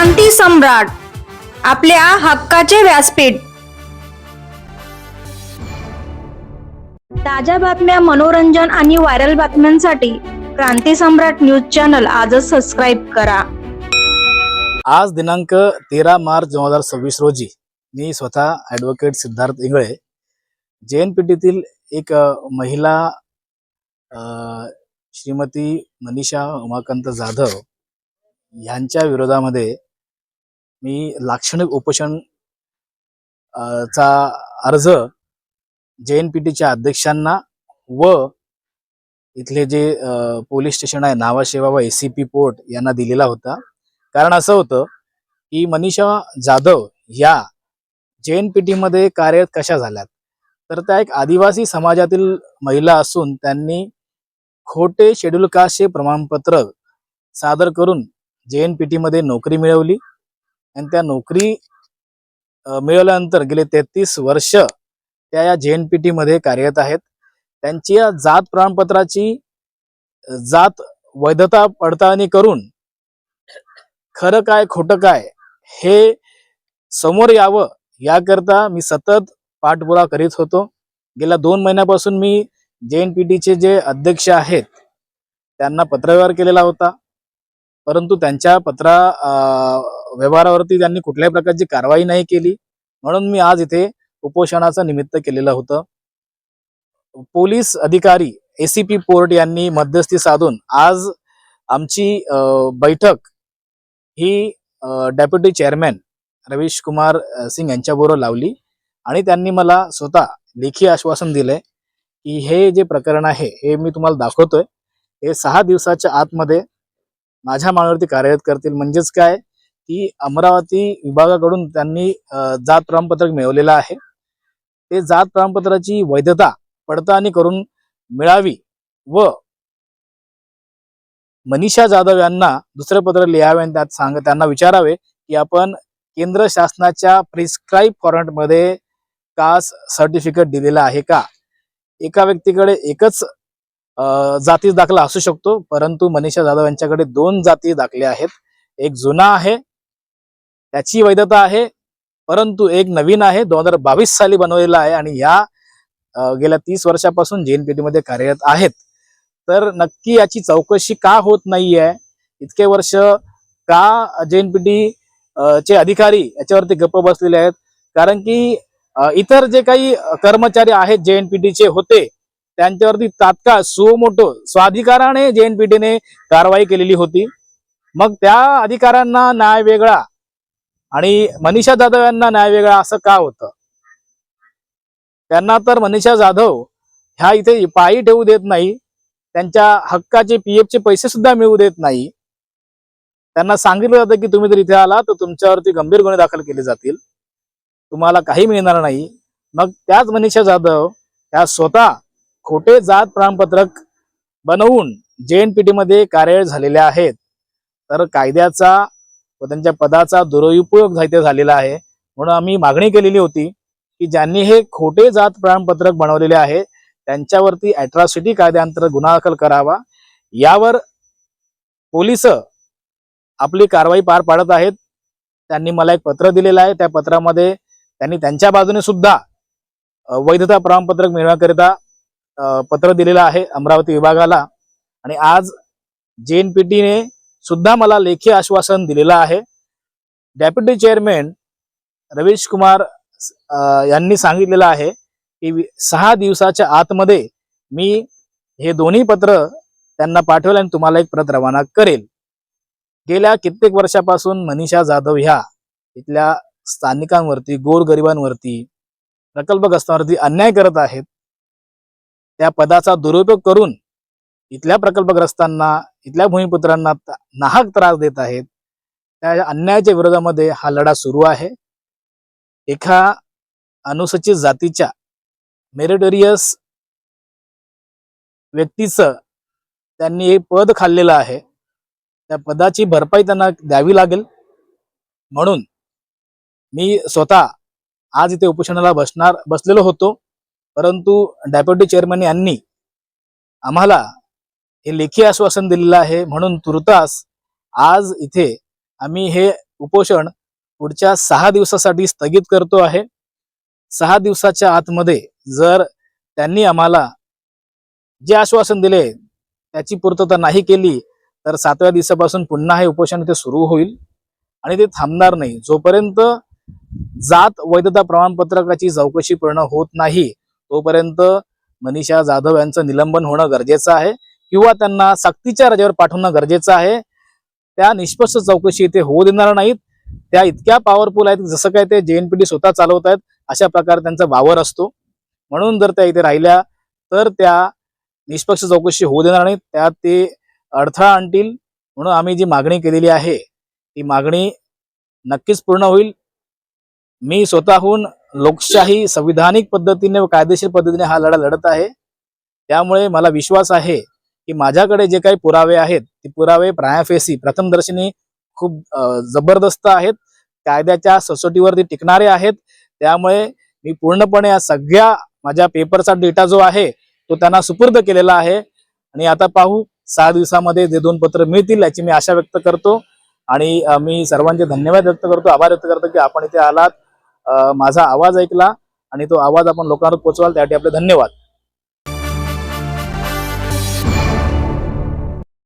क्रांती सम्राट, आपल्या हक्काचे व्यासपीठ। ताज्या बातम्या, मनोरंजन आणि व्हायरल बातम्यांसाठी क्रांती सम्राट न्यूज चॅनल आजच सबस्क्राईब करा। आज दिनांक 13 मार्च 2026 रोजी मी स्वतः ॲडव्होकेट सिद्धार्थ इंगळे JNPTतील एक महिला श्रीमती मनीषा उमाकांत जाधव यांच्या विरोधामध्ये मी लाक्षणिक उपोषण चा अर्ज JNPTच्या अध्यक्षांना व इथले जे पोलीस स्टेशन आहे नावाशेवा व ACP पोर्ट यांना दिलेला होता। कारण असं होतं की मनीषा जाधव या JNPT मध्ये कार्यरत कशा झाल्यात, तर त्या एक आदिवासी समाजातील महिला असून त्यांनी खोटे शेड्यूल कास्टचे प्रमाणपत्र सादर करून JNPT मध्ये नोकरी मिळवली आणि त्या नोकरी मिळवल्यानंतर गेले 33 वर्ष त्या या JNPT मध्ये कार्यरत आहेत। त्यांची या जात प्रमाणपत्राची जात वैधता पडताळणी करून खरं काय खोटं काय हे समोर यावं याकरता मी सतत पाठपुरावा करीत होतो। गेल्या 2 महिन्यापासून मी JNPTचे जे अध्यक्ष आहेत त्यांना पत्रव्यवहार केलेला होता, परंतु त्यांच्या व्यवहारावरती त्यांनी कुठल्याही प्रकारची कारवाई नाही केली। म्हणून मी आज इथे उपोषणाचं निमित्त केलेलं होतं। पोलीस अधिकारी ACP पोर्ट यांनी मध्यस्थी साधून आज आमची बैठक ही डेप्युटी चेअरमॅन रवीश कुमार सिंग यांच्याबरोबर लावली आणि त्यांनी मला स्वतः लेखी आश्वासन दिले की हे जे प्रकरण आहे हे मी तुम्हाला दाखवतोय, हे 6 दिवसाच्या आतमध्ये माझ्या मान्यवरती कार्यरत करतील। म्हणजेच काय की अमरावती विभागाकडून त्यांनी जात प्रमाणपत्र मिळवलेलं आहे, ते जात प्रमाणपत्राची वैधता पडताळणी करून मिळावी व मनीषा जाधव यांना दुसरे पत्र लिहावे आणि त्यात त्यांना विचारावे की आपण केंद्र शासनाच्या प्रिस्क्राईब फॉर्मॅटमध्ये कास्ट सर्टिफिकेट दिलेला आहे का। एका व्यक्तीकडे एकच जाती दाखला असू शकतो, परंतु मनीषा जाधव यांच्याकडे 2 जाती दाखले आहेत। एक जुना आहे त्याची वैधता आहे, परंतु एक नवीन आहे 2022 साली बनवलेला आहे आणि या गेल्या 30 वर्षापासून JNPT मध्ये कार्यरत आहेत। तर नक्की याची चौकशी का होत नाहीये, इतके वर्ष का JNPT चे अधिकारी याच्यावरती गप्प बसलेले आहेत। कारण की इतर जे काही कर्मचारी आहेत JNPTचे होते त्यांच्यावरती तात्काळ सुमोटो स्वाधिकाराने JNPTने कारवाई केलेली होती। मग त्या अधिकाऱ्यांना न्याय वेगळा आणि मनीषा जाधव यांना न्याय वेगळा असं का होतं। त्यांना तर मनीषा जाधव ह्या इथे पायी ठेवू देत नाही, त्यांच्या हक्काचे PF चे पैसे सुद्धा मिळू देत नाही। त्यांना सांगितलं जातं की तुम्ही जर इथे आला तर तुमच्यावरती गंभीर गुन्हे दाखल केले जातील, तुम्हाला काही मिळणार नाही। मग त्याच मनीषा जाधव ह्या स्वतः खोटे जात प्रमाणपत्रक बनवून JNPT मध्ये कार्यरत झालेल्या आहेत। तर कायद्याचा व त्यांच्या पदाचा दुरुपयोग झालेला आहे। म्हणून आम्ही मागणी केलेली होती की ज्यांनी हे खोटे जात प्रमाणपत्रक बनवलेले आहे त्यांच्यावरती अॅट्रॉसिटी कायद्याअंतर्गत गुन्हा दाखल करावा। यावर पोलीस आपली कारवाई पार पाडत आहेत। त्यांनी मला एक पत्र दिलेलं आहे, त्या पत्रामध्ये त्यांनी त्यांच्या बाजूने सुद्धा वैधता प्रमाणपत्र मिळवण्याकरिता पत्र दिलेलं आहे अमरावती विभागाला। आणि आज JNPTने सुद्धा मला लेखी आश्वासन दिलेलं आहे। डेप्युटी चेअरमॅन रवीश कुमार यांनी सांगितलेलं आहे की 6 दिवसाच्या आतमध्ये मी हे दोन्ही पत्र त्यांना पाठवेल आणि तुम्हाला एक प्रत रवाना करेल। गेल्या कित्येक वर्षापासून मनीषा जाधव ह्या इथल्या स्थानिकांवरती, गोरगरिबांवरती, प्रकल्पग्रस्तांवरती अन्याय करत आहेत। त्या पदाचा दुरुपयोग करून इथल्या प्रकल्पग्रस्तांना, इथल्या भूमिपुत्रांना नाहक त्रास देत आहेत। त्या अन्यायाच्या विरोधामध्ये हा लढा सुरू आहे। एका अनुसूचित जातीच्या मेरिटोरियस व्यक्तीचं त्यांनी हे पद खाल्लेलं आहे, त्या पदाची भरपाई त्यांना द्यावी लागेल। म्हणून मी स्वतः आज इथे उपोषणाला बसलेलो होतो, परंतु डेप्युटी चेअरमन यांनी आम्हाला हे लेखी आश्वासन दिलेलं आहे। म्हणून तुर्तास आज इथे आम्ही हे उपोषण पुढच्या 6 दिवसासाठी स्थगित करतो आहे. 6 दिवसाच्या आतमध्ये जर त्यांनी आम्हाला जे आश्वासन दिले त्याची पूर्तता नाही केली तर 7व्या दिवसापासून पुन्हा हे उपोषण इथे सुरू होईल आणि ते थांबणार नाही. जोपर्यंत जात वैधता प्रमाणपत्रकाची चौकशी पूर्ण होत नाही तोपर्यंत मनीषा जाधव यांचं निलंबन होणं गरजेचं आहे किंवा त्यांना सक्तीच्या रजेवर पाठवणं गरजेचं आहे. त्या निष्पक्ष चौकशी इथे होऊ देणार नाहीत. त्या इतक्या पॉवरफुल आहेत जसं काय ते JNPT स्वतः चालवत आहेत अशा प्रकारे त्यांचा वावर असतो. म्हणून जर त्या इथे राहिल्या तर त्या निष्पक्ष चौकशी होऊ देणार नाहीत, त्यात ते अडथळा आणतील. म्हणून आम्ही जी मागणी केलेली आहे ती मागणी नक्कीच पूर्ण होईल. मी स्वतःहून लोकशाही संविधानिक पद्धतीने व कायदेशीर पद्धतीने हा लढा लढत आहे. त्यामुळे मला विश्वास आहे की माझ्याकडे जे काही पुरावे आहेत ते पुरावे प्रायफेसी प्रथमदर्शनी खूप जबरदस्त आहेत, कायद्याच्या सचोटीवरती टिकणारे आहेत. त्यामुळे मी पूर्णपणे या सगळ्या माझ्या पेपरचा डेटा जो आहे तो त्यांना सुपूर्द केलेला आहे आणि आता पाहू 6 दिवसामध्ये जे 2 पत्र मिळतील याची मी आशा व्यक्त करतो. आणि मी सर्वांचे धन्यवाद व्यक्त करतो, आभार व्यक्त करतो की आपण इथे आलात, माझा आवाज ऐकला आणि तो आवाज आपण लोकांवर पोहोचवाल. त्यासाठी आपले धन्यवाद.